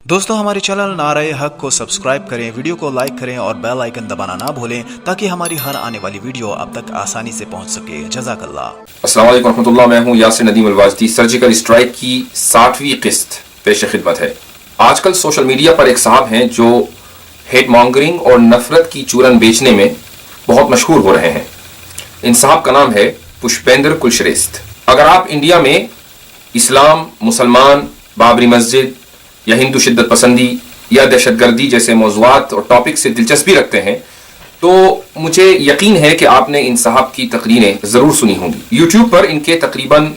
दोस्तों हमारे चैनल नारे हक को सब्सक्राइब करें, वीडियो को लाइक करें और बेल आइकन दबाना ना भूलें ताकि हमारी हर आने वाली वीडियो आप तक आसानी से पहुंच सके। जज़ाकल्लाह। अस्सलाम वालेकुम रहमतुल्लाह। मैं हूं यासिर नदीम अलवाजदी। सर्जिकल स्ट्राइक की 60वीं किस्त पेश खिदमत है। आजकल सोशल मीडिया पर एक साहब हैं जो हेट मॉन्गरिंग और नफरत की चूरन बेचने में बहुत मशहूर हो रहे हैं। इन साहब का नाम है पुष्पेंद्र कुलश्रेष्ठ। अगर आप इंडिया में इस्लाम, मुसलमान, बाबरी मस्जिद या हिंदू शिद्दत पसंदी या दहशतगर्दी जैसे मौज़ूआत और टॉपिक से दिलचस्पी रखते हैं तो मुझे यकीन है कि आपने इन साहब की तकरीरें ज़रूर सुनी होंगी। यूट्यूब पर इनके तकरीबन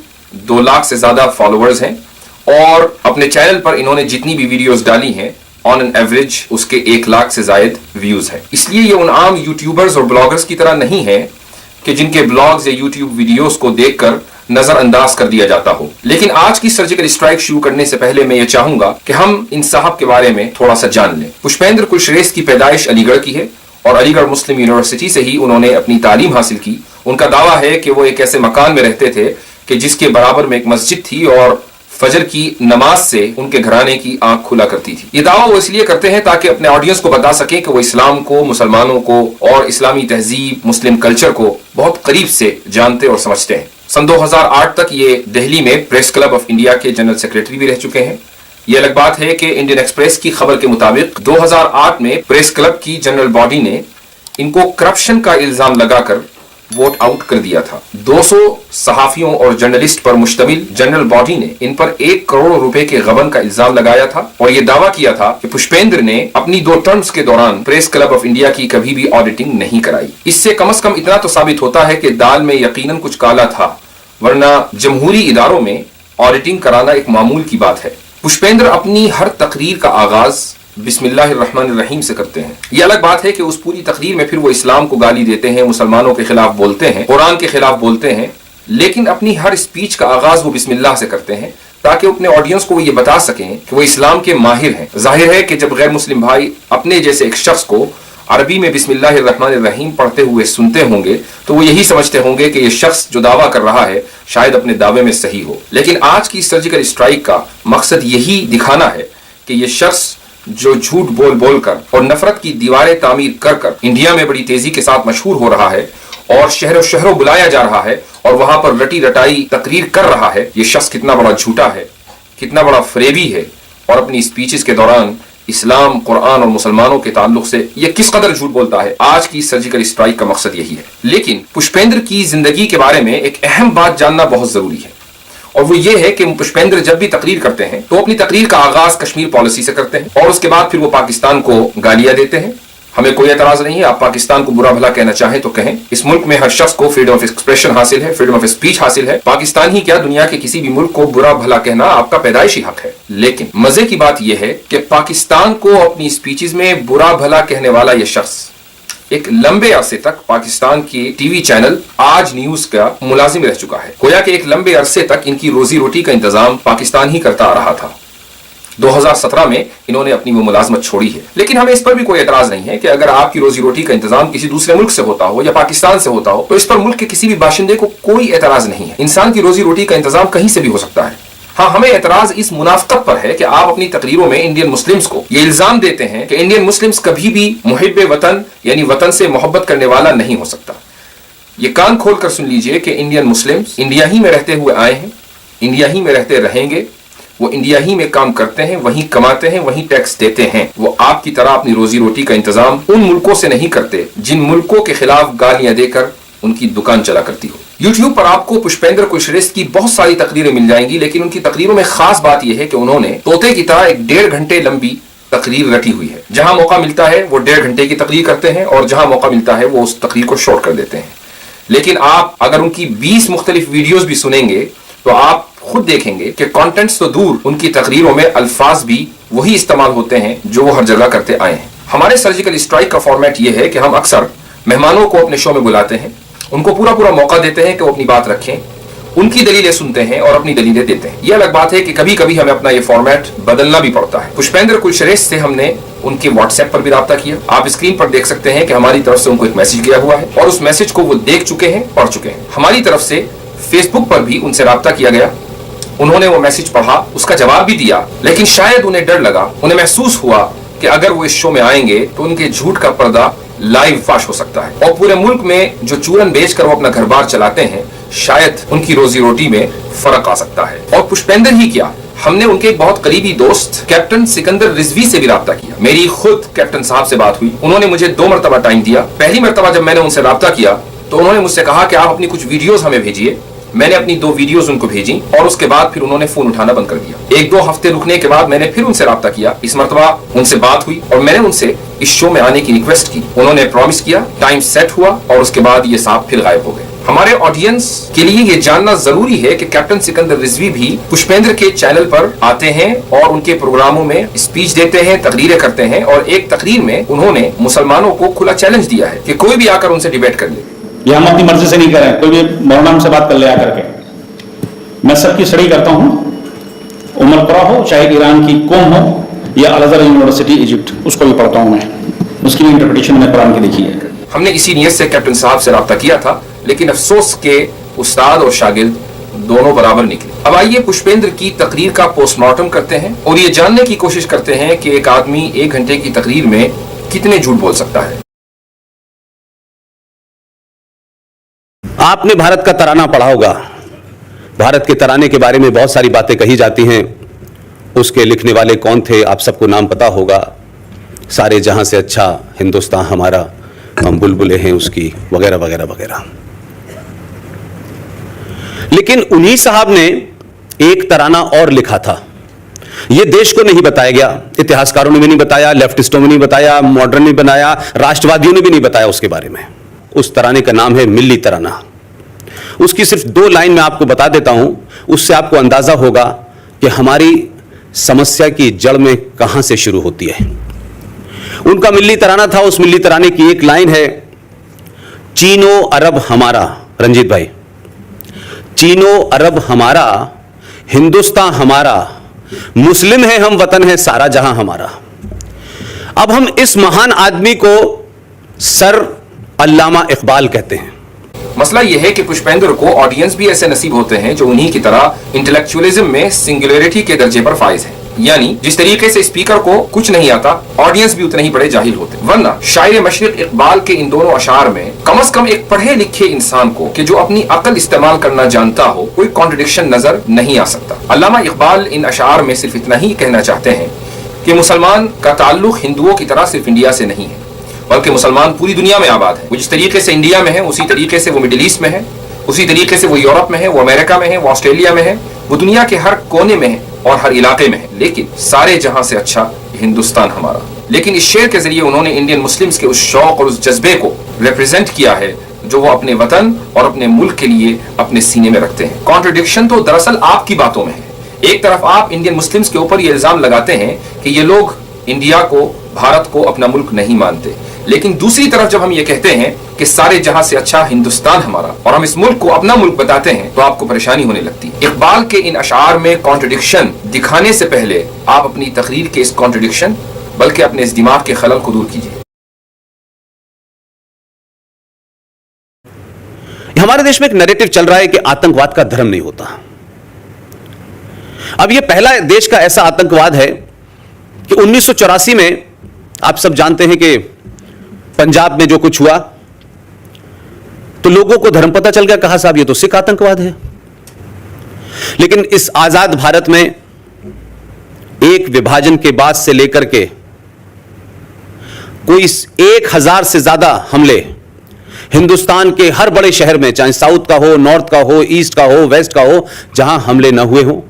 2 लाख से ज़्यादा फॉलोअर्स हैं और अपने चैनल पर इन्होंने जितनी भी वीडियोस डाली हैं ऑन एन एवरेज उसके 1 लाख से ज़ायद व्यूज़ हैं। इसलिए ये उन आम यूट्यूबर्स और ब्लॉगर्स की तरह नहीं है कि जिनके ब्लॉग्स या यूट्यूब वीडियोस को देखकर नजरअंदाज कर दिया जाता हो। लेकिन आज की सर्जिकल स्ट्राइक शुरू करने से पहले मैं ये चाहूंगा कि हम इन साहब के बारे में थोड़ा सा जान लें। पुष्पेंद्र कुलश्रेष्ठ की पैदाइश अलीगढ़ की है और अलीगढ़ मुस्लिम यूनिवर्सिटी से ही उन्होंने अपनी तालीम हासिल की। उनका दावा है कि वो एक ऐसे मकान में रहते थे कि जिसके बराबर में एक मस्जिद थी और फजर की नमाज से उनके घराने की आंख खुला करती थी। ये दावा वो इसलिए करते हैं ताकि अपने ऑडियंस को बता सकें कि वो इस्लाम को, मुसलमानों को और इस्लामी तहजीब, मुस्लिम कल्चर को बहुत करीब से जानते और समझते हैं। सन 2008 तक ये दिल्ली में प्रेस क्लब ऑफ इंडिया के जनरल सेक्रेटरी भी रह चुके हैं। ये अलग बात है कि इंडियन एक्सप्रेस की खबर के मुताबिक 2008 में प्रेस क्लब की जनरल बॉडी ने इनको करप्शन का इल्जाम लगाकर वोट आउट कर दिया था। 200 सहाफियों और जर्नलिस्ट पर मुश्तमिल जनरल बॉडी ने इन पर 1 करोड़ रुपए के गबन का इल्जाम लगाया था और ये दावा किया था कि पुष्पेंद्र ने अपनी 2 टर्म्स के दौरान प्रेस क्लब ऑफ इंडिया की कभी भी ऑडिटिंग नहीं कराई। इससे कम से कम इतना तो साबित होता है कि दाल में यकीनन कुछ काला था, वरना जमहूरी इदारों में ऑडिटिंग कराना एक मामूल की बात है। पुष्पेंद्र अपनी हर तकरीर का आगाज बिस्मिल्लाहिर्रहमानिर्रहीम से करते हैं। यह अलग बात है कि उस पूरी तकरीर में फिर वो इस्लाम को गाली देते हैं, मुसलमानों के खिलाफ बोलते हैं, कुरान के खिलाफ बोलते हैं, लेकिन अपनी हर स्पीच का आगाज वो बिस्मिल्लाह से करते हैं ताकि अपने ऑडियंस को वो ये बता सकें कि वो इस्लाम के माहिर हैं। जाहिर है कि जब गैर मुस्लिम भाई अपने जैसे एक शख्स को अरबी में बिस्मिल्लाहिर्रहमानिर्रहीम पढ़ते हुए सुनते होंगे तो वो यही समझते होंगे कि ये शख्स जो दावा कर रहा है शायद अपने दावे में सही हो। लेकिन आज की सर्जिकल स्ट्राइक का मकसद यही दिखाना है कि ये शख्स जो झूठ बोल बोल कर और नफरत की दीवारें तामीर कर कर इंडिया में बड़ी तेजी के साथ मशहूर हो रहा है और शहरों शहरों बुलाया जा रहा है और वहां पर रटी रटाई तकरीर कर रहा है, ये शख्स कितना बड़ा झूठा है, कितना बड़ा फरेबी है और अपनी स्पीचेस के दौरान इस्लाम, कुरान और मुसलमानों के ताल्लुक से ये किस कदर झूठ बोलता है। आज की सर्जिकल स्ट्राइक का मकसद यही है। लेकिन पुष्पेंद्र की जिंदगी के बारे में एक अहम बात जानना बहुत जरूरी है और वो ये है कि पुष्पेंद्र जब भी तकरीर करते हैं तो अपनी तकरीर का आगाज कश्मीर पॉलिसी से करते हैं और उसके बाद फिर वो पाकिस्तान को गालियां देते हैं। हमें कोई एतराज नहीं है, आप पाकिस्तान को बुरा भला कहना चाहें तो कहें। इस मुल्क में हर शख्स को फ्रीडम ऑफ एक्सप्रेशन हासिल है, फ्रीडम ऑफ स्पीच हासिल है। पाकिस्तान ही क्या, दुनिया के किसी भी मुल्क को बुरा भला कहना आपका पैदाइशी हक है। लेकिन मजे की बात यह है कि पाकिस्तान को अपनी स्पीचेस में बुरा भला कहने वाला यह शख्स एक लंबे अरसे तक पाकिस्तान के टीवी चैनल आज न्यूज का मुलाजिम रह चुका है। गोया कि एक लंबे अरसे तक इनकी रोजी रोटी का इंतजाम पाकिस्तान ही करता आ रहा था। 2017 में इन्होंने अपनी वो मुलाजमत छोड़ी है। लेकिन हमें इस पर भी कोई एतराज नहीं है कि अगर आपकी रोजी रोटी का इंतजाम किसी दूसरे मुल्क से होता हो या पाकिस्तान से होता हो तो इस पर मुल्क के किसी भी बाशिंदे को कोई एतराज नहीं है। इंसान की रोजी रोटी का इंतजाम कहीं से भी हो सकता है। हाँ, हमें एतराज इस मुनाफकत पर है कि आप अपनी तकरीरों में इंडियन मुस्लिम्स को ये इल्जाम देते हैं कि इंडियन मुस्लिम्स कभी भी मुहिब्बे वतन यानी वतन से मोहब्बत करने वाला नहीं हो सकता। ये कान खोल कर सुन लीजिए कि इंडियन मुस्लिम्स इंडिया ही में रहते हुए आए हैं, इंडिया ही में रहते रहेंगे, वो इंडिया ही में काम करते हैं, वहीं कमाते हैं, वहीं टैक्स देते हैं। वो आपकी तरह अपनी रोजी रोटी का इंतजाम उन मुल्कों से नहीं करते जिन मुल्कों के खिलाफ गालियां देकर उनकी दुकान चला करती हो। यूट्यूब पर आपको पुष्पेंद्र कुलश्रेष्ठ की बहुत सारी तकरीरें मिल जाएंगी, लेकिन उनकी तकरीरों में खास बात यह है कि उन्होंने तोते की तरह एक 1.5 घंटे लंबी तकरीर रटी हुई है। जहां मौका मिलता है वो 1.5 घंटे की तकरीर करते हैं और जहां मौका मिलता है वो उस तकरीर को शॉर्ट कर देते हैं। लेकिन आप अगर उनकी 20 मुख्तलिफ वीडियोज भी सुनेंगे तो आप खुद देखेंगे कि कंटेंट्स तो दूर, उनकी तकरीरों में अल्फाज भी वही इस्तेमाल होते हैं जो वो हर जगह करते आए हैं। हमारे सर्जिकल स्ट्राइक का फॉर्मेट ये है कि हम अक्सर मेहमानों को अपने शो में बुलाते हैं, उनको पूरा पूरा मौका देते हैं कि वो अपनी बात रखें, उनकी दलीलें सुनते हैं और अपनी दलीलें देते हैं। यह अलग बात है कि कभी कभी हमें अपना ये फॉर्मेट बदलना भी पड़ता है। पुष्पेंद्र कुलश्रेष्ठ से हमने उनके व्हाट्सएप पर भी राब्ता किया। आप स्क्रीन पर देख सकते हैं कि हमारी तरफ से उनको एक मैसेज गया हुआ है और उस मैसेज को वो देख चुके हैं, पढ़ चुके हैं। हमारी तरफ से फेसबुक पर भी उनसे राब्ता किया गया انہوں نے وہ میسج پڑھا, اس کا جواب بھی دیا, لیکن شاید انہیں ڈر لگا, انہیں محسوس ہوا کہ اگر وہ اس شو میں آئیں گے تو ان کے جھوٹ کا پردہ لائیو فاش ہو سکتا ہے, اور پورے ملک میں جو چورن بیچ کر وہ اپنا گھر بار چلاتے ہیں شاید ان کی روزی روٹی میں فرق آ سکتا ہے. اور پشپیندر ہی کیا, ہم نے ان کے ایک بہت قریبی دوست کیپٹن سکندر رضوی سے بھی رابطہ کیا. میری خود کیپٹن صاحب سے بات ہوئی, انہوں نے مجھے 2 مرتبہ ٹائم دیا. پہلی مرتبہ جب میں نے ان سے رابطہ کیا تو انہوں نے مجھ سے کہا کہ آپ اپنی کچھ ویڈیوز ہمیں بھیجیے. میں نے اپنی 2 ویڈیوز ان کو بھیجی اور اس کے بعد پھر انہوں نے فون اٹھانا بند کر دیا. 1-2 ہفتے رکنے کے بعد میں نے پھر ان سے رابطہ کیا. اس مرتبہ ان سے بات ہوئی اور میں نے ان سے اس شو میں آنے کی ریکویسٹ کی. انہوں نے پرومس کیا, ٹائم سیٹ ہوا اور اس کے بعد یہ صاحب پھر غائب ہو گئے. ہمارے آڈینس کے لیے یہ جاننا ضروری ہے کہ کیپٹن سکندر رضوی بھی پشپیندر کے چینل پر آتے ہیں اور ان کے پروگراموں میں اسپیچ دیتے ہیں, تقریریں کرتے ہیں, اور ایک تقریر میں انہوں نے مسلمانوں کو کھلا چیلنج دیا ہے کہ کوئی بھی آ کر ان سے ڈیبیٹ کر لے. یہ ہم اپنی مرضی سے نہیں کریں, کوئی بھی مولانا ہم سے بات کر لے آ کر کے. میں سب کی اسٹڈی کرتا ہوں, عمر قرا ہو, چاہے ایران کی قوم ہو یا الازہر یونیورسٹی ایجپٹ, اس کو بھی پڑھتا ہوں میں, اس کی انٹرپریٹیشن میں قرآن کی دیکھی ہے. ہم نے اسی نیت سے کیپٹن صاحب سے رابطہ کیا تھا, لیکن افسوس کہ استاد اور شاگرد دونوں برابر نکلے. اب آئیے پشپیندر کی تقریر کا پوسٹ مارٹم کرتے ہیں اور یہ جاننے کی کوشش کرتے ہیں کہ ایک آدمی 1 گھنٹے کی تقریر میں کتنے جھوٹ بول سکتا ہے. آپ نے بھارت کا ترانہ پڑھا ہوگا. بھارت کے ترانے کے بارے میں بہت ساری باتیں کہی جاتی ہیں. اس کے لکھنے والے کون تھے آپ سب کو نام پتا ہوگا. سارے جہاں سے اچھا ہندوستان ہمارا, ہم بلبلیں ہیں اس کی, وغیرہ وغیرہ وغیرہ. لیکن انہی صاحب نے ایک ترانہ اور لکھا تھا. یہ دیش کو نہیں بتایا گیا, اتہاسکاروں نے بھی نہیں بتایا, لیفٹسٹوں نے نہیں بتایا, ماڈرن نے بنایا, راشٹروادیوں نے بھی نہیں بتایا اس کے بارے میں. اس ترانے کا نام ہے ملی ترانہ. اس کی صرف 2 لائن میں آپ کو بتا دیتا ہوں, اس سے آپ کو اندازہ ہوگا کہ ہماری سمسیا کی جڑ میں کہاں سے شروع ہوتی ہے. ان کا ملی ترانہ تھا. اس ملی ترانے کی ایک لائن ہے, چینو عرب ہمارا. رنجیت بھائی, چینو عرب ہمارا, ہندوستان ہمارا, مسلم ہے ہم, وطن ہے سارا جہاں ہمارا. اب ہم اس مہان آدمی کو سر علامہ اقبال کہتے ہیں. مسئلہ یہ ہے کہ پشپیندر کو آڈینس بھی ایسے نصیب ہوتے ہیں جو انہی کی طرح انٹلیکچولیزم میں سنگولیرٹی کے درجے پر فائز ہیں. یعنی جس طریقے سے اسپیکر کو کچھ نہیں آتا, آڈینس بھی اتنے ہی بڑے جاہل ہوتے. ورنہ شاعر مشرق اقبال کے ان دونوں اشعار میں کم از کم ایک پڑھے لکھے انسان کو کہ جو اپنی عقل استعمال کرنا جانتا ہو کوئی کانٹرڈکشن نظر نہیں آ سکتا. علامہ اقبال ان اشعار میں صرف اتنا ہی کہنا چاہتے ہیں کہ مسلمان کا تعلق ہندوؤں کی طرح صرف انڈیا سے نہیں ہے, بلکہ مسلمان پوری دنیا میں آباد ہے. وہ جس طریقے سے انڈیا میں ہے اسی طریقے سے وہ مڈل ایسٹ میں ہے, اسی طریقے سے وہ یورپ میں ہے, وہ امریکہ میں ہے, وہ آسٹریلیا میں ہے, وہ دنیا کے ہر کونے میں ہے اور ہر علاقے میں ہے. لیکن سارے جہاں سے اچھا ہندوستان ہمارا. لیکن اس شعر کے ذریعے انہوں نے انڈین مسلمز کے اس شوق اور اس جذبے کو ریپرزینٹ کیا ہے جو وہ اپنے وطن اور اپنے ملک کے لیے اپنے سینے میں رکھتے ہیں. کانٹرڈکشن تو دراصل آپ کی باتوں میں ہے. ایک طرف آپ انڈین مسلمز کے اوپر یہ الزام لگاتے ہیں کہ یہ لوگ انڈیا کو, بھارت کو اپنا ملک نہیں مانتے, لیکن دوسری طرف جب ہم یہ کہتے ہیں کہ سارے جہاں سے اچھا ہندوستان ہمارا اور ہم اس ملک کو اپنا ملک بتاتے ہیں تو آپ کو پریشانی ہونے لگتی. اقبال کے ان اشعار میں کانٹرڈکشن دکھانے سے پہلے آپ اپنی تقریر کے اس کانٹرڈکشن بلکہ اپنے اس دماغ کے خلل کو دور کیجیے. ہمارے دیش میں ایک نیریٹو چل رہا ہے کہ آتنکواد کا دھرم نہیں ہوتا. اب یہ پہلا دیش کا ایسا آتنکواد ہے کہ 1984 میں آپ سب جانتے ہیں کہ پنجاب میں جو کچھ ہوا تو لوگوں کو دھرم پتہ چل گیا, کہا صاحب یہ تو سکھ آتنکواد ہے. لیکن اس آزاد بھارت میں ایک وبھاجن کے بعد سے لے کر کے کوئی 1000 سے زیادہ حملے ہندوستان کے ہر بڑے شہر میں, چاہے ساؤتھ کا ہو, نارتھ کا ہو, ایسٹ کا ہو, ویسٹ کا ہو, جہاں حملے نہ ہوئے ہوں,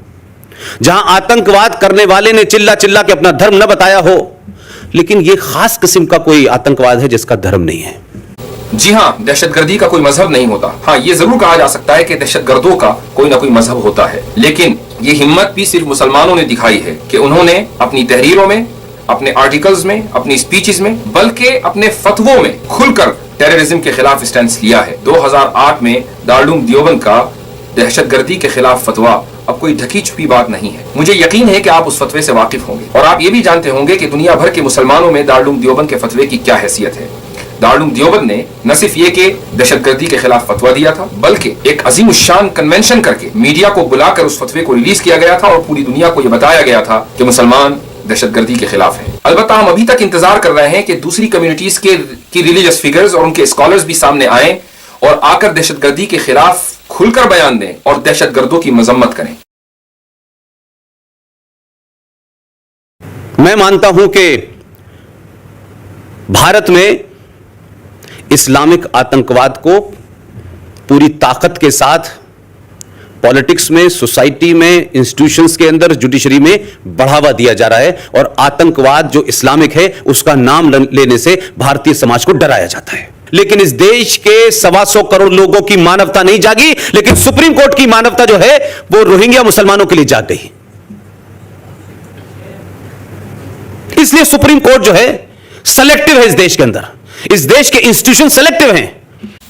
جہاں آتنکواد کرنے والے نے چلا چلا کے اپنا دھرم نہ بتایا ہو. لیکن یہ خاص قسم کا کوئی آتنکواد ہے جس کا دھرم نہیں ہے. جی ہاں, دہشت گردی کا کوئی مذہب نہیں ہوتا. ہاں, یہ ضرور کہا جا سکتا ہے کہ دہشت گردوں کا کوئی نہ کوئی مذہب ہوتا ہے, لیکن یہ ہمت بھی صرف مسلمانوں نے دکھائی ہے کہ انہوں نے اپنی تحریروں میں, اپنے آرٹیکلز میں, اپنی سپیچز میں, بلکہ اپنے فتووں میں کھل کر ٹیررزم کے خلاف اسٹینڈ لیا ہے. 2008 میں دارالعلوم دیوبند کا دہشت گردی کے خلاف فتویٰ اب کوئی ڈھکی چھپی بات نہیں ہے. مجھے یقین ہے کہ آپ اس فتوے سے واقف ہوں گے اور آپ یہ بھی جانتے ہوں گے کہ دنیا بھر کے مسلمانوں میں دارالعلوم دیوبند کے فتوے کی کیا حیثیت ہے. दारुल देवबंद ने न सिर्फ ये कि दहशतगर्दी के खिलाफ फतवा दिया था, बल्कि एक अजीम शान कन्वेंशन करके मीडिया को बुलाकर उस फतवे को रिलीज किया गया था और पूरी दुनिया को यह बताया गया था कि मुसलमान दहशतगर्दी के खिलाफ है। अलबत्ता हम अभी तक इंतजार कर रहे हैं कि दूसरी कम्युनिटीज की रिलीजियस फिगर्स और उनके स्कॉलर्स भी सामने आए और आकर दहशतगर्दी के खिलाफ खुलकर बयान दें और दहशतगर्दों की मजम्मत करें। मैं मानता हूं कि भारत में इस्लामिक आतंकवाद को पूरी ताकत के साथ पॉलिटिक्स में, सोसाइटी में, इंस्टीट्यूशंस के अंदर, जुडिशरी में बढ़ावा दिया जा रहा है और आतंकवाद जो इस्लामिक है उसका नाम लेने से भारतीय समाज को डराया जाता है। लेकिन इस देश के 125 करोड़ लोगों की मानवता नहीं जागी, लेकिन सुप्रीम कोर्ट की मानवता जो है वो रोहिंग्या मुसलमानों के लिए जाग गई। इसलिए सुप्रीम कोर्ट जो है सेलेक्टिव है इस देश के अंदर, इस देश के इंस्टीट्यूशन सेलेक्टिव हैं।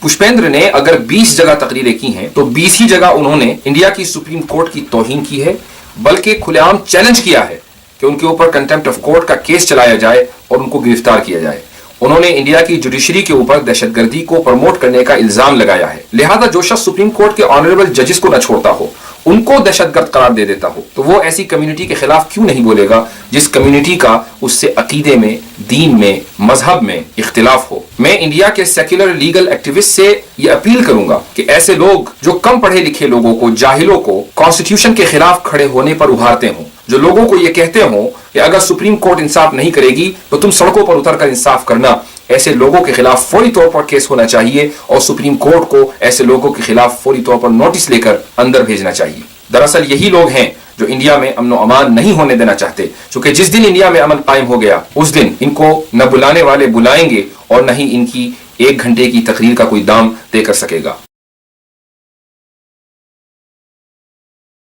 पुष्पेंद्र ने अगर 20 जगह तकरीरें की हैं तो 20 ही जगह उन्होंने इंडिया की सुप्रीम कोर्ट की तौहीन की है, बल्कि खुलेआम चैलेंज किया है कि उनके ऊपर कंटेम्प्ट ऑफ कोर्ट का केस चलाया जाए और उनको गिरफ्तार किया जाए। उन्होंने इंडिया की जुडिशरी के ऊपर दहशतगर्दी को प्रमोट करने का इल्जाम लगाया है। लिहाजा जो शख्स सुप्रीम कोर्ट के ऑनरेबल जजेस को न छोड़ता हो, उनको दहशतगर्द करार दे देता हो, तो वो ऐसी कम्युनिटी के खिलाफ क्यों नहीं बोलेगा जिस कम्युनिटी का उससे अकीदे में, दीन में, मजहब में इख्तिलाफ हो। मैं इंडिया के सेक्युलर लीगल एक्टिविस्ट से ये अपील करूंगा कि ऐसे लोग जो कम पढ़े लिखे लोगों को, जाहिलों को कॉन्स्टिट्यूशन के खिलाफ खड़े होने पर उभारते हों, जो लोगों को ये कहते हो कि अगर सुप्रीम कोर्ट इंसाफ नहीं करेगी तो तुम सड़कों पर उतरकर इंसाफ करना, ऐसे लोगों के खिलाफ फौरी तौर पर केस होना चाहिए और सुप्रीम कोर्ट को ऐसे लोगों के खिलाफ फौरी तौर पर नोटिस लेकर अंदर भेजना चाहिए। दरअसल यही लोग हैं जो इंडिया में अमन अमान नहीं होने देना चाहते, क्योंकि जिस दिन इंडिया में अमन कायम हो गया उस दिन इनको न बुलाने वाले बुलाएंगे और न ही इनकी 1 घंटे की तकरीर का कोई दाम तय कर सकेगा।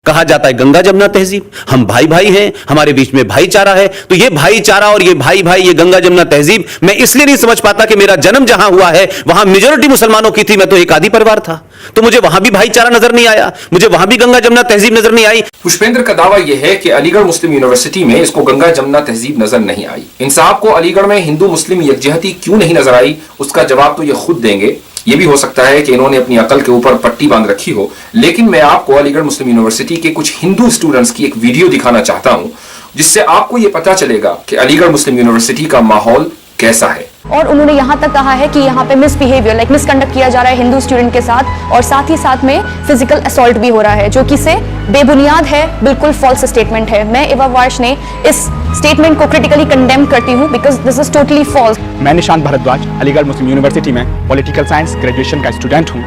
कहा जाता है गंगा जमुना तहजीब, हम भाई भाई हैं, हमारे बीच में भाईचारा है। तो ये भाईचारा और ये भाई भाई, ये गंगा जमुना तहजीब मैं इसलिए नहीं समझ पाता कि मेरा जन्म जहां हुआ है वहां मेजॉरिटी मुसलमानों की थी, मैं तो एक आदि परिवार था, तो मुझे वहां भी भाईचारा नजर नहीं आया, मुझे वहां भी गंगा जमुना तहजीब नजर नहीं आई। पुष्पेंद्र का दावा यह है कि अलीगढ़ मुस्लिम यूनिवर्सिटी में इसको गंगा जमुना तहजीब नजर नहीं आई। इन साहब को अलीगढ़ में हिंदू मुस्लिम यकजहती क्यों नहीं नजर आई, उसका जवाब तो ये खुद देंगे। ये भी हो सकता है कि इन्होंने अपनी अकल के ऊपर पट्टी बांध रखी हो, लेकिन मैं आपको अलीगढ़ मुस्लिम यूनिवर्सिटी के कुछ हिंदू स्टूडेंट्स की एक वीडियो दिखाना चाहता हूं, जिससे आपको ये पता चलेगा कि अलीगढ़ मुस्लिम यूनिवर्सिटी का माहौल कैसा है। और उन्होंने यहाँ तक कहा है कि यहाँ पे मिसबिहेवियर मिसकंडक्ट किया जा रहा है हिंदू स्टूडेंट के साथ, और साथ ही साथ में फिजिकल असॉल्ट भी हो रहा है, जो कि से बेबुनियाद है, बिल्कुल फॉल्स स्टेटमेंट है। मैं एवा वार्श ने इस स्टेटमेंट को क्रिटिकली कंडेम करती हूँ because this is totally false. मैं निशांत भारद्वाज अलीगढ़ मुस्लिम यूनिवर्सिटी में पॉलिटिकल साइंस ग्रेजुएशन का स्टूडेंट हूँ।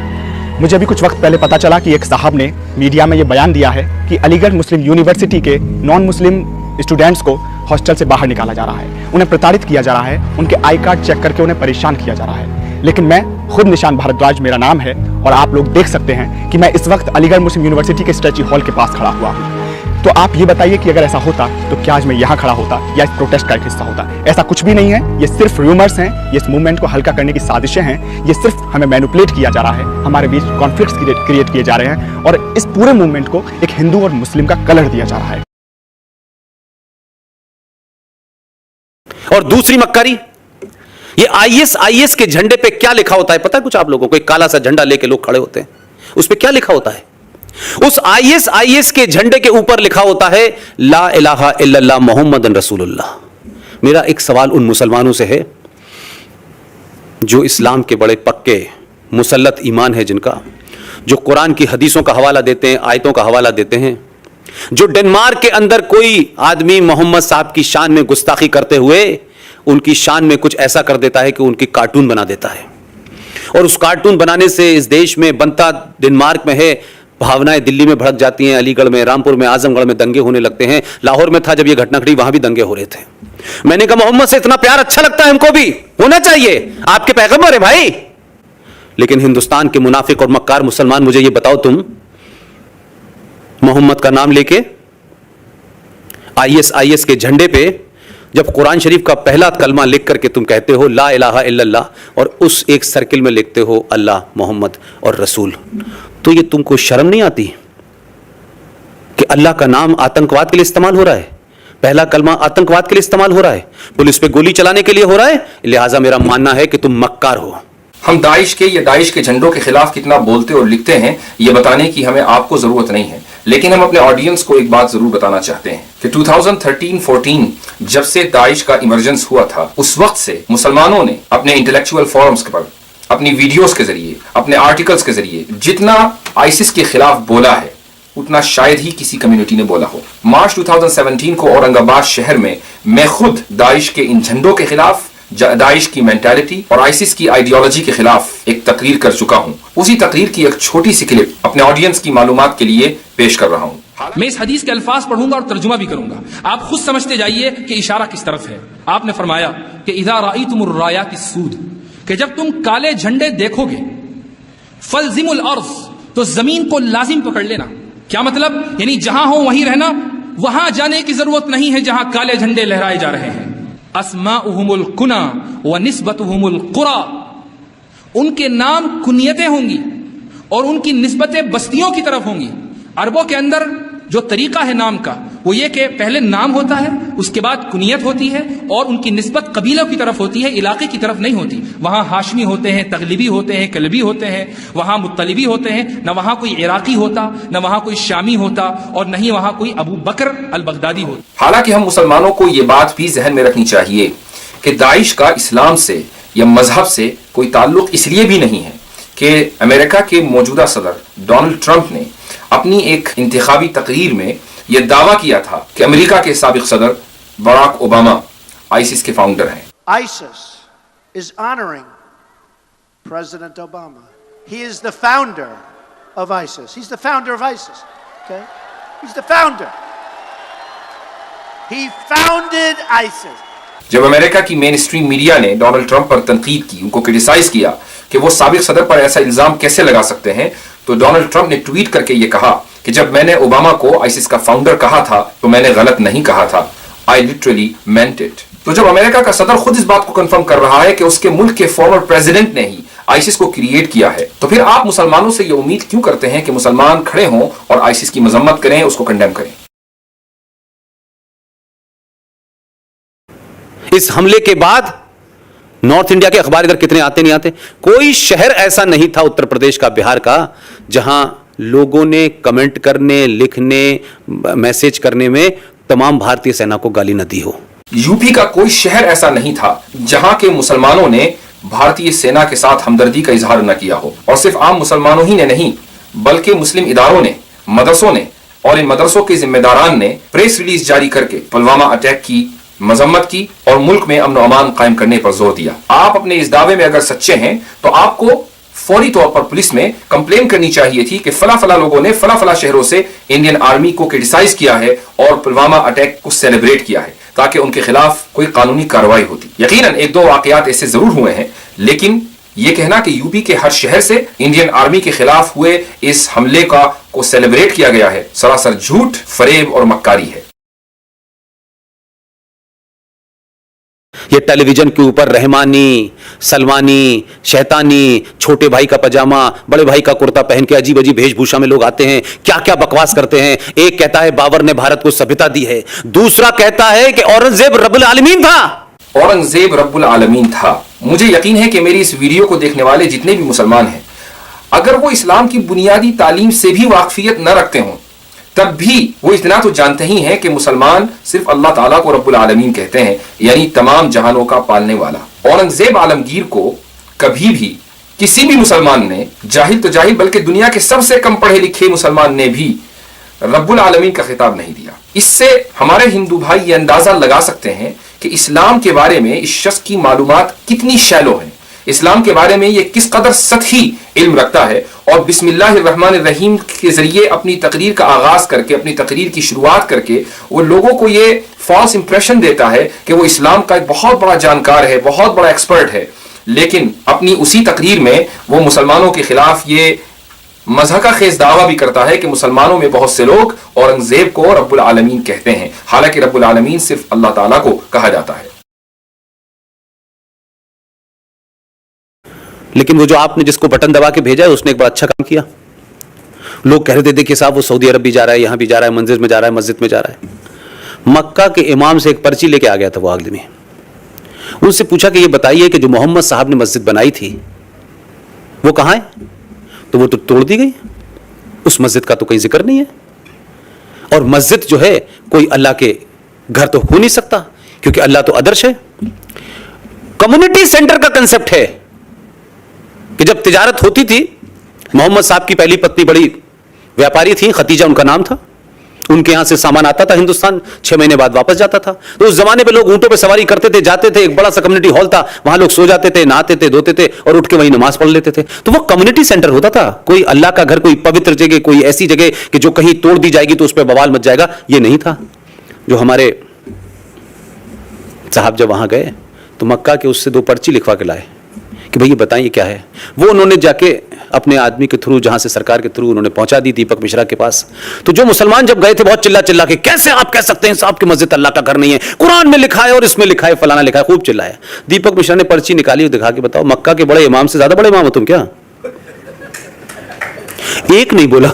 मुझे अभी कुछ वक्त पहले पता चला कि एक साहब ने मीडिया में ये बयान दिया है कि अलीगढ़ मुस्लिम यूनिवर्सिटी के नॉन मुस्लिम स्टूडेंट्स को हॉस्टल से बाहर निकाला जा रहा है, उन्हें प्रताड़ित किया जा रहा है, उनके आई कार्ड चेक करके उन्हें परेशान किया जा रहा है। लेकिन मैं खुद निशांत भारद्वाज मेरा नाम है और आप लोग देख सकते हैं कि मैं इस वक्त अलीगढ़ मुस्लिम यूनिवर्सिटी के स्टैच्यू हॉल के पास खड़ा हुआ हूँ। तो आप ये बताइए कि अगर ऐसा होता तो क्या आज मैं यहाँ खड़ा होता या इस प्रोटेस्ट का एक हिस्सा होता? ऐसा कुछ भी नहीं है, ये सिर्फ रूमर्स हैं, ये इस मूवमेंट को हल्का करने की साजिशें हैं, ये सिर्फ हमें मैनिपुलेट किया जा रहा है, हमारे बीच कॉन्फ्लिक्ट्स क्रिएट किए जा रहे हैं और इस पूरे मूवमेंट को एक हिंदू और मुस्लिम का कलर दिया जा रहा है। और दूसरी मक्कारी, ये आईएस के झंडे पे क्या लिखा होता है पता है कुछ आप लोगों को? एक काला सा झंडा लेके लोग खड़े होते हैं, उस पे क्या लिखा होता है? उस आईएस के झंडे के ऊपर लिखा होता है ला इलाहा इल्लल्लाह मुहम्मदन रसूलुल्लाह। मेरा एक सवाल उन मुसलमानों से है जो इस्लाम के बड़े पक्के मुसल्लत ईमान है, जिनका जो कुरान की हदीसों का हवाला देते हैं, आयतों का हवाला देते हैं, जो डेनमार्क के अंदर कोई आदमी मोहम्मद साहब की शान में गुस्ताखी करते हुए उनकी शान में कुछ ऐसा कर देता है कि उनकी कार्टून बना देता है, और उस कार्टून बनाने से इस देश में बनता डेनमार्क में है, भावनाएं दिल्ली में भड़क जाती हैं, अलीगढ़ में, रामपुर में, आजमगढ़ में दंगे होने लगते हैं। लाहौर में था जब यह घटना घटी, वहां भी दंगे हो रहे थे। मैंने कहा मोहम्मद से इतना प्यार अच्छा लगता है, हमको भी होना चाहिए, आपके पैगंबर है भाई। लेकिन हिंदुस्तान के मुनाफिक और मक्कार मुसलमान, मुझे यह बताओ, तुम मोहम्मद का नाम लेके आईएस के झंडे पे जब कुरान शरीफ का पहला कलमा लिख करके तुम कहते हो ला इलाहा इल्लल्लाह, और उस एक सर्किल में लिखते हो अल्लाह, मोहम्मद और रसूल, तो ये तुमको शर्म नहीं आती कि अल्लाह का नाम आतंकवाद के लिए इस्तेमाल हो रहा है? पहला कलमा आतंकवाद के लिए इस्तेमाल हो रहा है, पुलिस पे गोली चलाने के लिए हो रहा है, लिहाजा मेरा मानना है कि तुम मक्कार हो। हम दाइश के या दाइश के झंडों के खिलाफ कितना बोलते और लिखते हैं ये बताने की हमें आपको जरूरत नहीं है, लेकिन हम अपने ऑडियंस को एक बात जरूर बताना चाहते हैं कि 2013-14 जब से दाइश का इमरजेंस हुआ था, उस वक्त से मुसलमानों ने अपने इंटेलेक्चुअल फोरम्स पर, अपनी वीडियोस के जरिए, अपने आर्टिकल्स के जरिए जितना आईसिस के खिलाफ बोला है उतना शायद ही किसी कम्युनिटी ने बोला हो। मार्च 2017 को औरंगाबाद शहर में मैं खुद दाइश के इन झंडों के खिलाफ, दाइश की मेंटालिटी और आईसिस की आइडियोलॉजी के खिलाफ एक तकरीर कर चुका हूं। उसी तकरीर की एक छोटी सी क्लिप अपने ऑडियंस की मालूमात के लिए पेश कर रहा हूं। मैं इस हदीस के अल्फाज पढ़ूंगा और तर्जुमा भी करूंगा, आप खुद समझते जाइए कि इशारा किस तरफ है। आपने फरमाया कि इज़ा राईतुमुर रायातिस सूद, कि जब तुम काले झंडे देखोगे, फलजिमुल अर्ज़, तो जमीन को लाजिम पकड़ लेना। क्या मतलब? यानी जहां हो वहीं रहना, वहां जाने की जरूरत नहीं है जहां काले झंडे लहराए जा रहे हैं। अस्माउहुमुल कुना व निस्बतुहुमुल कुरा, उनके नाम कुनियतें होंगी और उनकी निस्बतें बस्तियों की तरफ होंगी। अरबों के अंदर जो तरीका है नाम का वो ये कि पहले नाम होता है, उसके बाद कुनियत होती है और उनकी निस्बत कबीलों की तरफ होती है, इलाके की तरफ नहीं होती। वहां हाशमी होते हैं, तगलिबी होते हैं, कलबी होते हैं, वहां मुत्तलिबी होते हैं, न वहां कोई इराकी होता, न वहां कोई शामी होता और न ही वहां कोई अबू बकर अल बगदादी होता। हालांकि हम मुसलमानों को ये बात भी जहन में रखनी चाहिए कि दाइश का इस्लाम से या मजहब से कोई ताल्लुक इसलिए भी नहीं है कि अमेरिका के मौजूदा सदर डोनाल्ड ट्रंप ने अपनी एक इंतखाबी तकरीर में यह दावा किया था कि अमेरिका के साबिक सदर बराक ओबामा आईसिस के फाउंडर हैं। ISIS is honoring President Obama. He is the founder of ISIS. He's the founder of ISIS. Okay? He's the founder. He founded ISIS. जब अमेरिका की मेन स्ट्रीम मीडिया ने Donald Trump पर तनकीद की, उनको criticise किया कि वो साबिक सदर पर ऐसा इल्जाम कैसे लगा सकते हैं, तो डोनाल्ड ट्रंप ने ट्वीट करके ये कहा कि जब मैंने ओबामा को आईसिस का फाउंडर कहा था तो मैंने गलत नहीं कहा था, आई लिटरली मेंट इट। तो जब अमेरिका का सदर खुद इस बात को कंफर्म कर रहा है कि उसके मुल्क के फॉर्मर प्रेसिडेंट ने ही आईसिस को क्रिएट किया है, तो फिर आप मुसलमानों से ये उम्मीद क्यों करते हैं कि मुसलमान खड़े हों और आईसिस की मजम्मत करें, उसको कंडेम करें? इस हमले के बाद नॉर्थ इंडिया के अखबार इधर कितने आते नहीं आते, कोई शहर ऐसा नहीं था उत्तर प्रदेश का, बिहार का, जहां लोगों ने कमेंट करने, लिखने, मैसेज करने में तमाम भारतीय सेना को गाली न दी हो। यूपी का कोई शहर ऐसा नहीं था जहां के मुसलमानों ने भारतीय सेना के साथ हमदर्दी का इजहार न किया हो। और सिर्फ आम मुसलमानों ही ने नहीं, बल्कि मुस्लिम इदारों ने, मदरसों ने और इन मदरसों के जिम्मेदारान ने प्रेस रिलीज जारी करके पुलवामा अटैक की मजम्मत की और मुल्क में अमन अमान कायम करने पर जोर दिया। आप अपने इस दावे में अगर सच्चे हैं तो आपको फौरी तौर पर पुलिस में कंप्लेन करनी चाहिए थी कि फला फला लोगों ने फला फला शहरों से इंडियन आर्मी को क्रिटिसाइज किया है और पुलवामा अटैक को सेलिब्रेट किया है, ताकि उनके खिलाफ कोई कानूनी कार्रवाई होती। यकीनन एक दो वाकयात ऐसे जरूर हुए हैं, लेकिन यह कहना कि यूपी के हर शहर से इंडियन आर्मी के खिलाफ हुए इस हमले को सेलिब्रेट किया गया है, सरासर झूठ, फरेब और मक्कारी है। ये टेलीविजन के ऊपर रहमानी, सलमानी, शैतानी, छोटे भाई का पजामा, बड़े भाई का कुर्ता पहन के अजीब अजीब वेशभूषा में लोग आते हैं, क्या क्या बकवास करते हैं। एक कहता है बाबर ने भारत को सभ्यता दी है, दूसरा कहता है कि औरंगजेब रब्बुल आलमीन था। औरंगजेब रब्बुल आलमीन था। मुझे यकीन है कि मेरी इस वीडियो को देखने वाले जितने भी मुसलमान हैं, अगर वो इस्लाम की बुनियादी तालीम से भी वाकफियत न रखते हों, तब भी वो इतना तो जानते ही हैं कि मुसलमान सिर्फ अल्लाह ताला को रब्बुल आलमीन कहते हैं, यानी तमाम जहानों का पालने वाला। औरंगजेब आलमगीर को कभी भी किसी भी मुसलमान ने, जाहिल तो जाहिल बल्कि दुनिया के सबसे कम पढ़े लिखे मुसलमान ने भी रब्बुल आलमीन का खिताब नहीं दिया। इससे हमारे हिंदू भाई ये अंदाजा लगा सकते हैं कि इस्लाम के बारे में इस शख्स की मालूमात कितनी शैलो है, इस्लाम के बारे में ये किस कदर सतही इल्म रखता है। और बिस्मिल्लाहिर्रहमानिर्रहीम के जरिए अपनी तकरीर का आगाज करके, अपनी तकरीर की शुरुआत करके वो लोगों को ये फॉल्स इंप्रेशन देता है कि वो इस्लाम का एक बहुत बड़ा जानकार है, बहुत बड़ा एक्सपर्ट है, लेकिन अपनी उसी तकरीर में वो मुसलमानों के खिलाफ ये मज़हका खेज दावा भी करता है कि मुसलमानों में बहुत से लोग औरंगजेब को रब्बुल आलमीन कहते हैं, हालांकि रब्बुल आलमीन सिर्फ अल्लाह ताला को कहा जाता है। लेकिन वो जो आपने जिसको बटन दबा के भेजा है उसने एक बड़ा अच्छा काम किया। लोग कह रहे थे देखिए साहब वो सऊदी अरब भी जा रहा है, यहां भी जा रहा है, मंदिर में जा रहा है, मस्जिद में जा रहा है। मक्का के इमाम से एक पर्ची लेके आ गया था वो आदमी। उनसे पूछा कि ये बताइए कि जो मोहम्मद साहब ने मस्जिद बनाई थी वो कहाँ है? तो वो तो तोड़ दी गई, उस मस्जिद का तो कहीं जिक्र नहीं है। और मस्जिद जो है कोई अल्लाह के घर तो हो नहीं सकता, क्योंकि अल्लाह तो आदर्श है। कम्युनिटी सेंटर का कंसेप्ट है कि जब तिजारत होती थी, मोहम्मद साहब की पहली पत्नी बड़ी व्यापारी थी, खतीजा उनका नाम था, उनके यहां से सामान आता था हिंदुस्तान, 6 महीने बाद वापस जाता था। तो उस जमाने पे लोग ऊंटों पे सवारी करते थे, जाते थे, एक बड़ा सा कम्युनिटी हॉल था, वहां लोग सो जाते थे, नहाते थे, धोते थे और उठ के वहीं नमाज पढ़ लेते थे। तो वो कम्युनिटी सेंटर होता था, कोई अल्लाह का घर, कोई पवित्र जगह, कोई ऐसी जगह कि जो कहीं तोड़ दी जाएगी तो उस पर बवाल मच जाएगा, ये नहीं था। जो हमारे साहब जब वहां गए तो मक्का के उससे 2 पर्ची लिखवा के लाए कि भाई ये बताइए क्या है। वो उन्होंने जाके अपने आदमी के थ्रू, जहां से सरकार के थ्रू उन्होंने पहुंचा दी दीपक मिश्रा के पास। तो जो मुसलमान जब गए थे बहुत चिल्ला चिल्ला के, कैसे आप कह सकते हैं साहब की मस्जिद अल्लाह का घर नहीं है, कुरान में लिखा है और इसमें लिखा है, फलाना लिखा है, खूब चिल्लाया। दीपक मिश्रा ने पर्ची निकाली और दिखा के बताओ, मक्का के बड़े इमाम से ज्यादा बड़े इमाम हो तुम क्या? एक नहीं बोला,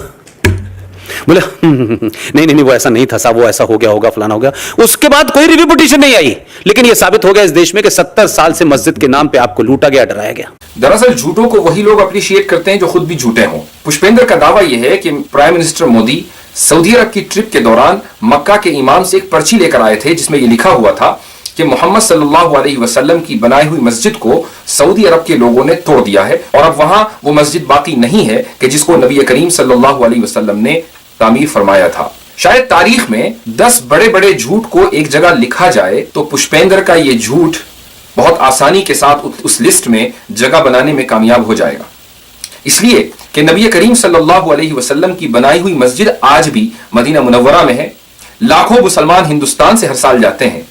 बोला नहीं नहीं वो ऐसा नहीं था साहब, वो ऐसा हो गया होगा, फलाना हो गया। उसके बाद कोई रिव्यू पिटीशन नहीं आई, लेकिन यह साबित हो गया इस देश में कि 70 साल से मस्जिद के नाम पे आपको लूटा गया, डराया गया। दरअसल झूठों को वही लोग अप्रिशिएट करते हैं जो खुद भी झूठे हों। पुष्पेंद्र का दावा यह है कि प्राइम मिनिस्टर मोदी सऊदी अरब की ट्रिप के दौरान मक्का के इमाम से एक पर्ची लेकर आए थे जिसमें यह लिखा हुआ था कि मोहम्मद सल्लल्लाहु अलैहि वसल्लम की बनाई हुई मस्जिद को सऊदी अरब के लोगों ने तोड़ दिया है और अब वहां वो मस्जिद बाकी नहीं है कि जिसको नबी करीम सल्लल्लाहु अलैहि वसल्लम ने तामीर फरमाया था। शायद तारीख में 10 बड़े बड़े झूठ को एक जगह लिखा जाए तो पुष्पेंद्र का ये झूठ बहुत आसानी के साथ उस लिस्ट में जगह बनाने में कामयाब हो जाएगा। इसलिए कि नबी करीम सल्लल्लाहु अलैहि वसल्लम की बनाई हुई मस्जिद आज भी मदीना मुनव्वरा में है। लाखों मुसलमान हिंदुस्तान से हर साल जाते हैं,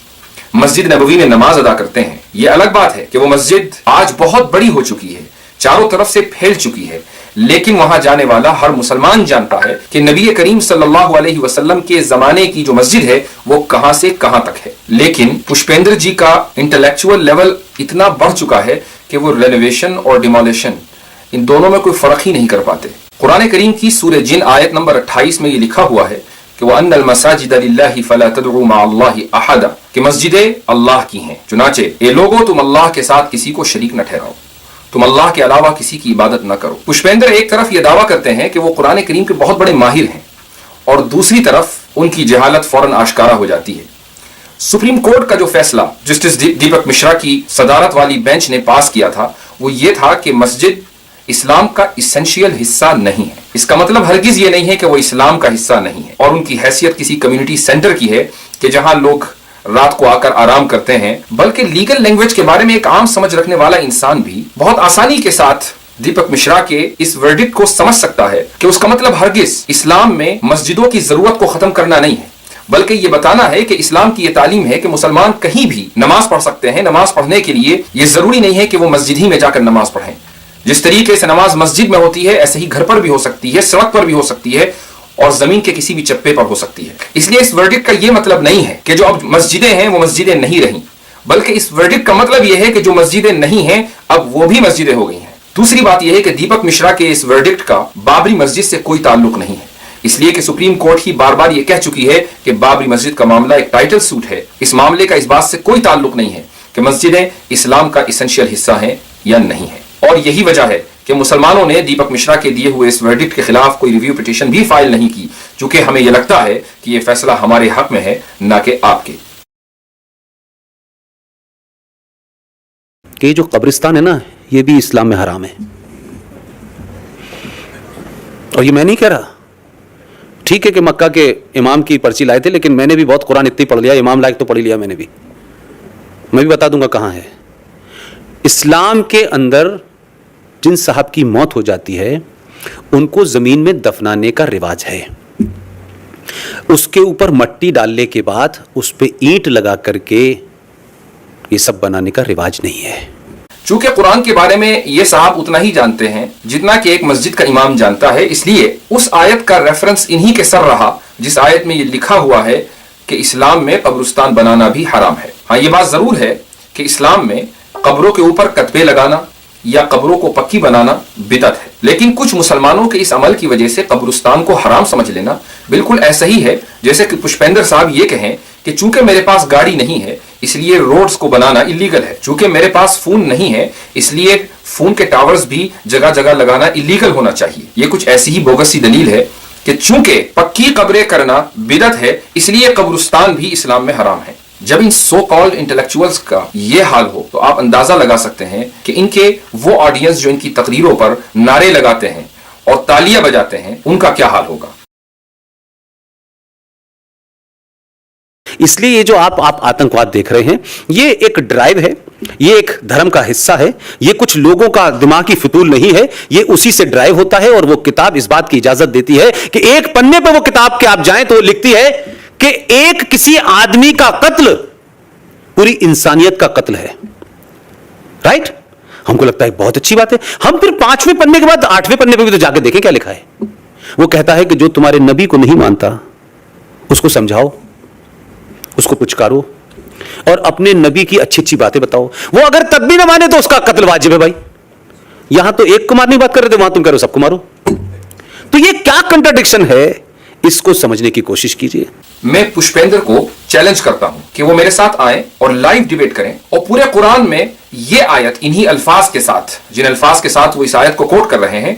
मस्जिद नबवी में नमाज अदा करते हैं। यह अलग बात है कि वो मस्जिद आज बहुत बड़ी हो चुकी है, चारों तरफ से फैल चुकी है, लेकिन वहां जाने वाला हर मुसलमान जानता है कि नबी करीम सल्लल्लाहु अलैहि वसल्लम के जमाने की जो मस्जिद है वो कहां से कहां तक है। लेकिन पुष्पेंद्र जी का इंटेलेक्चुअल लेवल इतना बढ़ चुका है कि वो रेनोवेशन और डिमोलिशन इन दोनों में कोई फर्क ही नहीं कर पाते। कुरान करीम की सूरह जिन आयत नंबर 28 में ये लिखा हुआ है कि वह अन्नल मसाजिद लिल्लाहि फला तदउ मअल्लाहि अहदा, कि मस्जिदें अल्लाह की हैं, चुनाचे ए लोगों तुम अल्लाह के साथ किसी को शरीक न ठहराओ, तुम अल्लाह के अलावा किसी की इबादत न करो। पुष्पेंद्र एक तरफ यह दावा करते हैं कि वो कुरान करीम के बहुत बड़े माहिर हैं और दूसरी तरफ उनकी जहालत फौरन आश्कारा हो जाती है। सुप्रीम कोर्ट का जो फैसला जस्टिस दीपक मिश्रा की सदारत वाली बेंच ने पास किया था वो ये था कि मस्जिद इस्लाम का इसेंशियल हिस्सा नहीं है। इसका मतलब हरगिज ये नहीं है कि वो इस्लाम का हिस्सा नहीं है और उनकी हैसियत किसी कम्युनिटी सेंटर की है कि जहां लोग रात को आकर आराम करते हैं, बल्कि लीगल लैंग्वेज के बारे में एक आम समझ रखने वाला इंसान भी बहुत आसानी के साथ दीपक मिश्रा के इस वर्डिक्ट को समझ सकता है कि उसका मतलब हरगिज इस्लाम में मस्जिदों की जरूरत को खत्म करना नहीं है, बल्कि ये बताना है कि इस्लाम की ये तालीम है कि मुसलमान कहीं भी नमाज पढ़ सकते हैं। नमाज पढ़ने के लिए ये जरूरी नहीं है कि वो मस्जिद ही में जाकर नमाज पढ़ें। जिस तरीके से नमाज मस्जिद में होती है ऐसे ही घर पर भी हो सकती है, सड़क पर भी हो सकती है और जमीन के किसी भी चप्पे पर हो सकती है। इसलिए इस वर्डिक्ट का यह मतलब नहीं है कि जो अब मस्जिदें हैं वो मस्जिदें नहीं रहीं, बल्कि इस वर्डिक्ट का मतलब यह है कि जो मस्जिदें नहीं हैं अब वो भी मस्जिदें हो गई हैं। दूसरी बात यह है कि दीपक मिश्रा के इस वर्डिक्ट का बाबरी मस्जिद से कोई ताल्लुक नहीं है, इसलिए कि सुप्रीम कोर्ट ही बार बार यह कह चुकी है कि बाबरी मस्जिद का मामला एक टाइटल सूट है। इस मामले का इस बात से कोई ताल्लुक नहीं है कि मस्जिदें इस्लाम का इसेंशियल हिस्सा हैं या नहीं है। और यही वजह है कि मुसलमानों ने दीपक मिश्रा के दिए हुए इस वर्डिक्ट के खिलाफ कोई रिव्यू पिटीशन भी फाइल नहीं की, चूंकि हमें यह लगता है कि यह फैसला हमारे हक में है, ना कि आपके। कि जो कब्रिस्तान है ना, ये भी इस्लाम में हराम है। और ये मैं नहीं कह रहा, ठीक है कि मक्का के इमाम की पर्ची लाए थे, लेकिन मैंने भी बहुत कुरान इतनी पढ़ लिया, इमाम लायक तो पढ़ लिया मैंने भी। मैं भी बता दूंगा कहां है। इस्लाम के अंदर जिन साहब की मौत हो जाती है उनको जमीन में दफनाने का रिवाज है। उसके ऊपर मट्टी डालने के बाद उस पे ईंट लगा करके ये सब बनाने का रिवाज नहीं है। चूंकि कुरान के बारे में ये साहब उतना ही जानते हैं जितना कि एक मस्जिद का इमाम जानता है, इसलिए उस आयत का रेफरेंस इन्हीं के सर रहा जिस आयत में ये लिखा हुआ है कि इस्लाम में कब्रिस्तान बनाना भी हराम है। हाँ, ये बात जरूर है कि इस्लाम में कब्रों के ऊपर कतबे लगाना या कब्रों को पक्की बनाना बिदअत है, लेकिन कुछ मुसलमानों के इस अमल की वजह से कब्रिस्तान को हराम समझ लेना बिल्कुल ऐसा ही है जैसे कि पुष्पेंद्र साहब ये कहें کہ چونکہ میرے پاس گاڑی نہیں ہے اس لیے روڈز کو بنانا الیگل ہے, چونکہ میرے پاس فون نہیں ہے اس لیے فون کے ٹاورز بھی جگہ جگہ لگانا الیگل ہونا چاہیے. یہ کچھ ایسی ہی بوگس سی دلیل ہے کہ چونکہ پکی قبریں کرنا بدعت ہے اس لیے قبرستان بھی اسلام میں حرام ہے. جب ان سو کالڈ انٹلیکچوئلز کا یہ حال ہو تو آپ اندازہ لگا سکتے ہیں کہ ان کے وہ آڈینس جو ان کی تقریروں پر نعرے لگاتے ہیں اور تالیاں بجاتے ہیں ان کا کیا حال ہوگا. اس لیے یہ جو آپ آتنکواد دیکھ رہے ہیں یہ ایک ڈرائیو ہے, یہ ایک دھرم کا حصہ ہے, یہ کچھ لوگوں کا دماغی فتول نہیں ہے, یہ اسی سے ڈرائیو ہوتا ہے. اور وہ کتاب اس بات کی اجازت دیتی ہے کہ ایک پنے پہ وہ کتاب کے آپ جائیں تو وہ لکھتی ہے کہ ایک کسی آدمی کا قتل پوری انسانیت کا قتل ہے. رائٹ؟ ہم کو لگتا ہے بہت اچھی بات ہے. ہم پھر 5ویں پنے کے بعد 8ویں پنے پہ بھی تو جا کے دیکھیں کیا لکھا ہے. وہ کہتا ہے کہ جو تمہارے نبی کو نہیں مانتا اس کو سمجھاؤ, اس کو پچکارو اور اپنے نبی کی اچھی اچھی باتیں بتاؤ. وہ اگر تب بھی نہ مانے تو اس کا قتل واجب ہے. بھائی یہاں تو ایک کو مارنے کی بات کر رہے تھے, وہاں تم کہہ رہے ہو سب کو مارو. تو یہ کیا کنٹراڈکشن ہے, اس کو سمجھنے کی کوشش کیجیے. میں پشپیندر کو چیلنج کرتا ہوں کہ وہ میرے ساتھ آئیں اور لائیو ڈیبیٹ کریں اور پورے قرآن میں یہ آیت انہی الفاظ کے ساتھ, جن الفاظ کے ساتھ وہ اس آیت کو کوٹ کر رہے ہیں,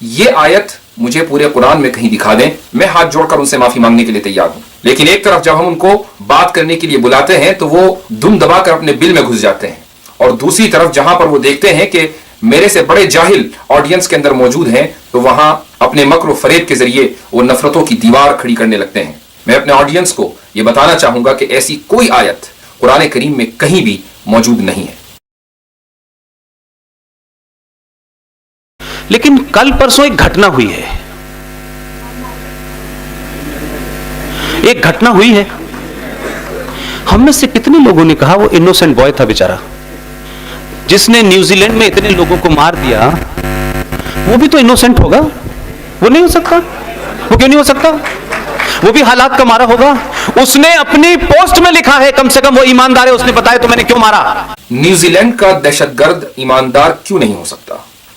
یہ آیت مجھے پورے قرآن میں کہیں دکھا دیں. میں ہاتھ جوڑ کر ان سے معافی مانگنے کے لیے تیار ہوں. لیکن ایک طرف جب ہم ان کو بات کرنے کے لیے بلاتے ہیں تو وہ دم دبا کر اپنے بل میں گھس جاتے ہیں, اور دوسری طرف جہاں پر وہ دیکھتے ہیں کہ میرے سے بڑے جاہل آڈینس کے اندر موجود ہیں تو وہاں اپنے مکر و فریب کے ذریعے وہ نفرتوں کی دیوار کھڑی کرنے لگتے ہیں. میں اپنے آڈینس کو یہ بتانا چاہوں گا کہ ایسی کوئی آیت قرآن کریم میں کہیں بھی موجود نہیں ہے. لیکن کل پرسوں ایک گھٹنا ہوئی ہے, ایک گھٹنا ہوئی ہے. ہم میں سے کتنے لوگوں نے کہا وہ انوسنٹ بوائے تھا بیچارہ, جس نے نیوزی لینڈ میں اتنے لوگوں کو مار دیا, وہ بھی تو انوسنٹ ہوگا. وہ نہیں ہو سکتا. وہ کیوں نہیں ہو سکتا؟ وہ بھی حالات کا مارا ہوگا. اس نے اپنی پوسٹ میں لکھا ہے کم سے کم وہ ایماندار ہے, اس نے بتایا تو میں نے کیوں مارا. نیوزی لینڈ کا دہشت گرد ایماندار کیوں نہیں ہو سکتا؟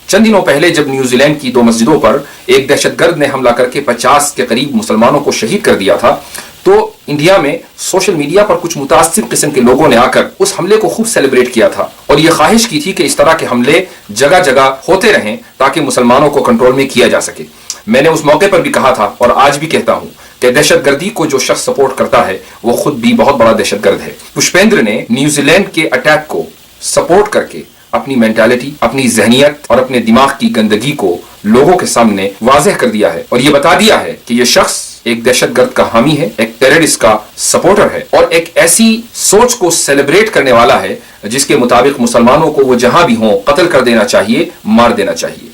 چند دنوں پہلے جب نیوزی لینڈ کی 2 مسجدوں پر ایک دہشت گرد نے حملہ کر کے 50 کے قریب مسلمانوں کو شہید کر دیا تھا تو انڈیا میں سوشل میڈیا پر کچھ متعصب قسم کے لوگوں نے آ کر اس حملے کو خوب سیلیبریٹ کیا تھا اور یہ خواہش کی تھی کہ اس طرح کے حملے جگہ جگہ ہوتے رہیں تاکہ مسلمانوں کو کنٹرول میں کیا جا سکے. میں نے اس موقع پر بھی کہا تھا اور آج بھی کہتا ہوں کہ دہشت گردی کو جو شخص سپورٹ کرتا ہے وہ خود بھی بہت بڑا دہشت گرد ہے. پشپیندر نے نیوزی لینڈ کے اٹیک کو سپورٹ کر کے اپنی مینٹالٹی, اپنی ذہنیت اور اپنے دماغ کی گندگی کو لوگوں کے سامنے واضح کر دیا ہے اور یہ بتا دیا ہے کہ یہ شخص ایک دہشت گرد کا حامی ہے, ایک ٹیررسٹ کا سپورٹر ہے اور ایک ایسی سوچ کو سیلیبریٹ کرنے والا ہے جس کے مطابق مسلمانوں کو وہ جہاں بھی ہوں قتل کر دینا چاہیے, مار دینا چاہیے.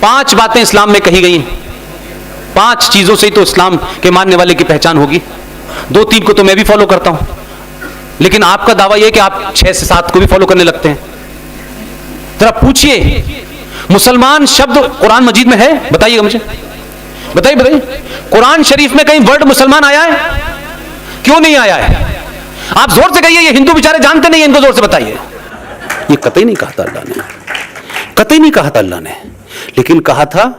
5 باتیں اسلام میں کہی گئی ہیں. 5 چیزوں سے ہی تو اسلام کے ماننے والے کی پہچان ہوگی. 2-3 کو تو میں بھی فالو کرتا ہوں, لیکن آپ کا دعویٰ یہ کہ آپ 6 سے 7 کو بھی فالو کرنے لگتے ہیں. ذرا پوچھئے مسلمان شبد قرآن مجید میں ہے؟ بتائیے گا مجھے, بتائیے. قرآن شریف میں کہیں ورڈ مسلمان آیا ہے؟ کیوں نہیں آیا ہے؟ آپ زور سے کہیے, یہ ہندو بیچارے جانتے نہیں ہیں, ان کو زور سے بتائیے. یہ قطعی نہیں کہا تھا اللہ نے, قطعی نہیں کہا تھا اللہ نے, لیکن کہا تھا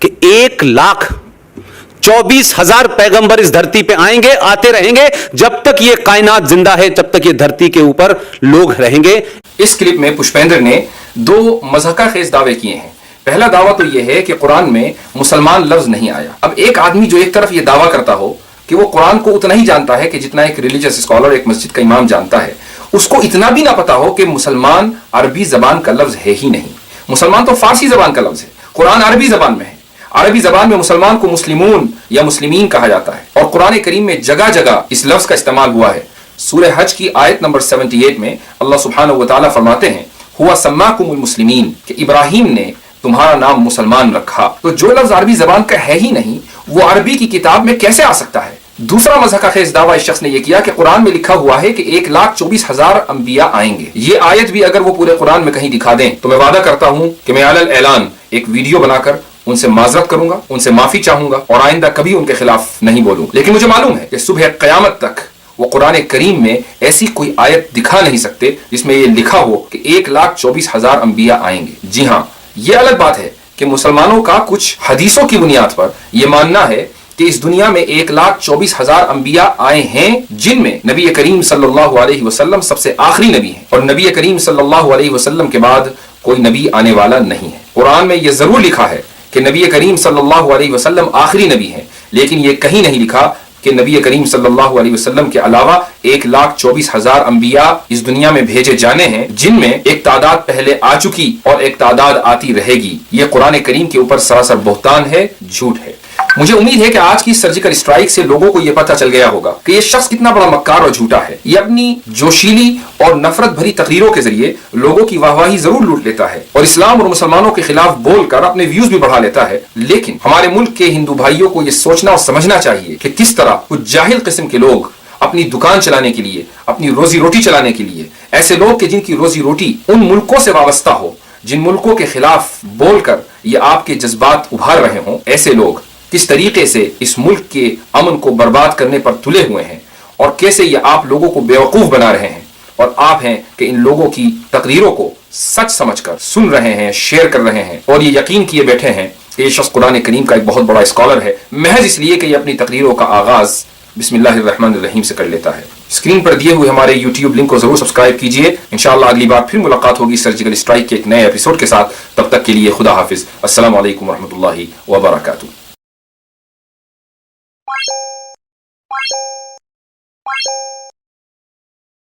کہ 1,24,000 پیغمبر اس دھرتی پہ آئیں گے, آتے رہیں گے, جب تک یہ کائنات زندہ ہے, جب تک یہ دھرتی کے اوپر لوگ رہیں گے. اس کلپ میں پشپیندر نے 2 مضحکہ خیز دعوے کیے ہیں. پہلا دعویٰ تو یہ ہے کہ قرآن میں مسلمان لفظ نہیں آیا. اب ایک آدمی جو ایک طرف یہ دعویٰ کرتا ہو کہ وہ قرآن کو اتنا ہی جانتا ہے کہ جتنا ایک ریلیجس اسکالر, ایک مسجد کا امام جانتا ہے, اس کو اتنا بھی نہ پتا ہو کہ مسلمان عربی زبان کا لفظ ہے ہی نہیں. مسلمان تو فارسی زبان کا لفظ ہے, قرآن عربی زبان میں ہے. عربی زبان میں مسلمان کو مسلمون یا مسلمین کہا جاتا ہے اور قرآن کریم میں جگہ جگہ اس لفظ کا استعمال ہوا ہے. سورہ حج کی آیت نمبر 78 میں اللہ سبحانہ و تعالیٰ فرماتے ہیں ہوا سماکم المسلمین, کہ ابراہیم نے تمہارا نام مسلمان رکھا. تو جو لفظ عربی زبان کا ہے ہی نہیں وہ عربی کی کتاب میں کیسے آ سکتا ہے؟ دوسرا مضحکہ خیز دعویٰ اس شخص نے یہ کیا کہ قرآن میں لکھا ہوا ہے کہ 1,24,000 انبیاء آئیں گے. یہ آیت بھی اگر وہ پورے قرآن میں کہیں دکھا دیں تو میں وعدہ کرتا ہوں کہ میں علی الاعلان ایک ویڈیو بنا کر ان سے معذرت کروں گا, ان سے معافی چاہوں گا اور آئندہ کبھی ان کے خلاف نہیں بولوں. لیکن مجھے معلوم ہے کہ صبح قیامت تک وہ قرآن کریم میں ایسی کوئی آیت دکھا نہیں سکتے جس میں یہ لکھا ہو کہ 1,24,000 انبیاء آئیں گے. جی ہاں, یہ الگ بات ہے کہ مسلمانوں کا کچھ حدیثوں کی بنیاد پر یہ ماننا ہے کہ اس دنیا میں 1,24,000 انبیاء آئے ہیں جن میں نبی کریم صلی اللہ علیہ وسلم سب سے آخری نبی ہیں، اور نبی کریم صلی اللہ علیہ وسلم کے بعد کوئی نبی آنے والا نہیں ہے۔ قرآن میں یہ ضرور لکھا ہے کہ نبی کریم صلی اللہ علیہ وسلم آخری نبی ہیں، لیکن یہ کہیں نہیں لکھا کہ نبی کریم صلی اللہ علیہ وسلم کے علاوہ 1,24,000 انبیاء اس دنیا میں بھیجے جانے ہیں، جن میں ایک تعداد پہلے آ چکی اور ایک تعداد آتی رہے گی۔ یہ قرآن کریم کے اوپر سراسر بہتان ہے، جھوٹ ہے۔ مجھے امید ہے کہ آج کی سرجیکل اسٹرائک سے لوگوں کو یہ پتہ چل گیا ہوگا کہ یہ شخص کتنا بڑا مکار اور جھوٹا ہے۔ یہ اپنی جوشیلی اور نفرت بھری تقریروں کے ذریعے لوگوں کی واہواہی ضرور لوٹ لیتا ہے اور اسلام اور مسلمانوں کے خلاف بول کر اپنے ویوز بھی بڑھا لیتا ہے، لیکن ہمارے ملک کے ہندو بھائیوں کو یہ سوچنا اور سمجھنا چاہیے کہ کس طرح کچھ جاہل قسم کے لوگ اپنی دکان چلانے کے لیے، اپنی روزی روٹی چلانے کے لیے، ایسے لوگ کہ جن کی روزی روٹی ان ملکوں سے وابستہ ہو جن ملکوں کے خلاف بول کر یہ آپ کے جذبات ابھار رہے ہوں، ایسے لوگ کس طریقے سے اس ملک کے امن کو برباد کرنے پر تلے ہوئے ہیں اور کیسے یہ آپ لوگوں کو بیوقوف بنا رہے ہیں، اور آپ ہیں کہ ان لوگوں کی تقریروں کو سچ سمجھ کر سن رہے ہیں، شیئر کر رہے ہیں اور یہ یقین کیے بیٹھے ہیں کہ یہ شخص قرآن کریم کا ایک بہت بڑا اسکالر ہے، محض اس لیے کہ یہ اپنی تقریروں کا آغاز بسم اللہ الرحمن الرحیم سے کر لیتا ہے۔ اسکرین پر دیے ہوئے ہمارے یوٹیوب لنک کو ضرور سبسکرائب کیجئے۔ انشاءاللہ اگلی بار پھر ملاقات ہوگی سرجیکل اسٹرائک کے ایک نئے ایپیسوڈ کے ساتھ۔ تب تک کے لیے خدا حافظ۔ السلام علیکم ورحمۃ اللہ وبرکاتہ۔